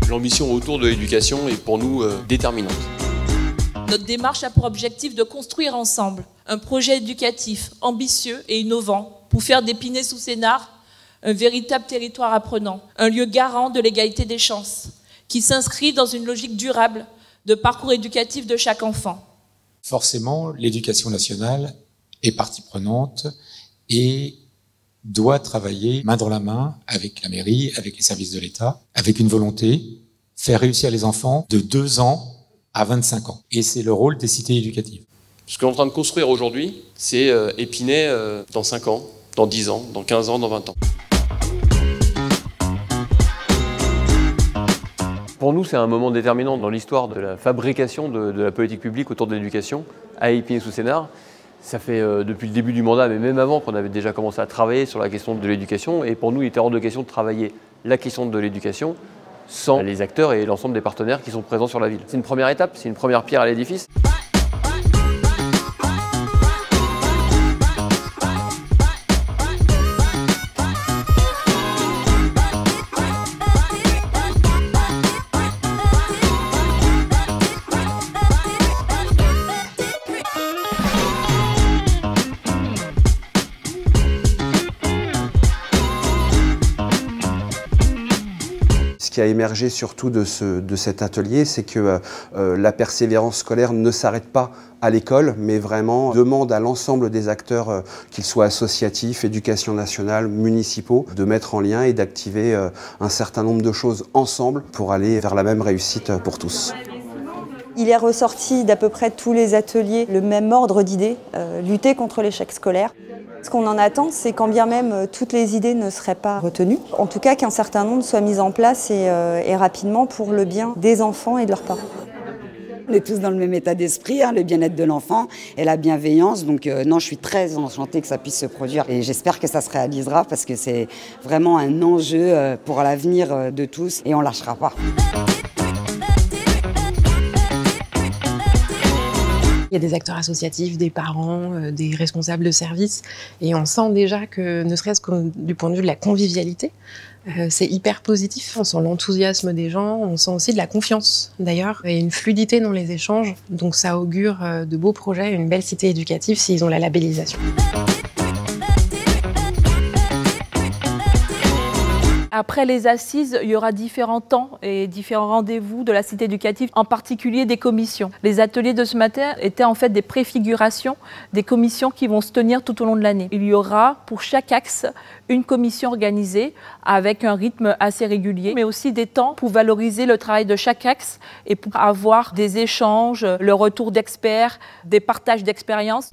L'ambition autour de l'éducation est pour nous déterminante. Notre démarche a pour objectif de construire ensemble un projet éducatif ambitieux et innovant pour faire d'Épinay-sous-Sénart un véritable territoire apprenant, un lieu garant de l'égalité des chances, qui s'inscrit dans une logique durable de parcours éducatif de chaque enfant. Forcément, l'éducation nationale est partie prenante et doit travailler main dans la main avec la mairie, avec les services de l'État, avec une volonté, faire réussir les enfants de 2 ans à 25 ans. Et c'est le rôle des cités éducatives. Ce qu'on est en train de construire aujourd'hui, c'est Épinay dans 5 ans, dans 10 ans, dans 15 ans, dans 20 ans. Pour nous, c'est un moment déterminant dans l'histoire de la fabrication de la politique publique autour de l'éducation à Épinay-sous-Sénart. Ça fait depuis le début du mandat, mais même avant, qu'on avait déjà commencé à travailler sur la question de l'éducation. Et pour nous, il était hors de question de travailler la question de l'éducation sans les acteurs et l'ensemble des partenaires qui sont présents sur la ville. C'est une première étape, c'est une première pierre à l'édifice. Ce qui a émergé surtout de cet atelier, c'est que la persévérance scolaire ne s'arrête pas à l'école, mais vraiment demande à l'ensemble des acteurs, qu'ils soient associatifs, éducation nationale, municipaux, de mettre en lien et d'activer un certain nombre de choses ensemble pour aller vers la même réussite pour tous. Il est ressorti d'à peu près tous les ateliers le même ordre d'idées, lutter contre l'échec scolaire. Ce qu'on en attend, c'est quand bien même toutes les idées ne seraient pas retenues, en tout cas qu'un certain nombre soient mis en place et rapidement pour le bien des enfants et de leurs parents. On est tous dans le même état d'esprit, le bien-être de l'enfant et la bienveillance. Donc non, je suis très enchantée que ça puisse se produire et j'espère que ça se réalisera parce que c'est vraiment un enjeu pour l'avenir de tous et on ne lâchera pas. Il y a des acteurs associatifs, des parents, des responsables de services et on sent déjà que, ne serait-ce que du point de vue de la convivialité, c'est hyper positif. On sent l'enthousiasme des gens, on sent aussi de la confiance d'ailleurs et une fluidité dans les échanges. Donc ça augure de beaux projets, une belle cité éducative s'ils ont la labellisation. Après les assises, il y aura différents temps et différents rendez-vous de la cité éducative, en particulier des commissions. Les ateliers de ce matin étaient en fait des préfigurations des commissions qui vont se tenir tout au long de l'année. Il y aura pour chaque axe une commission organisée avec un rythme assez régulier, mais aussi des temps pour valoriser le travail de chaque axe et pour avoir des échanges, le retour d'experts, des partages d'expériences.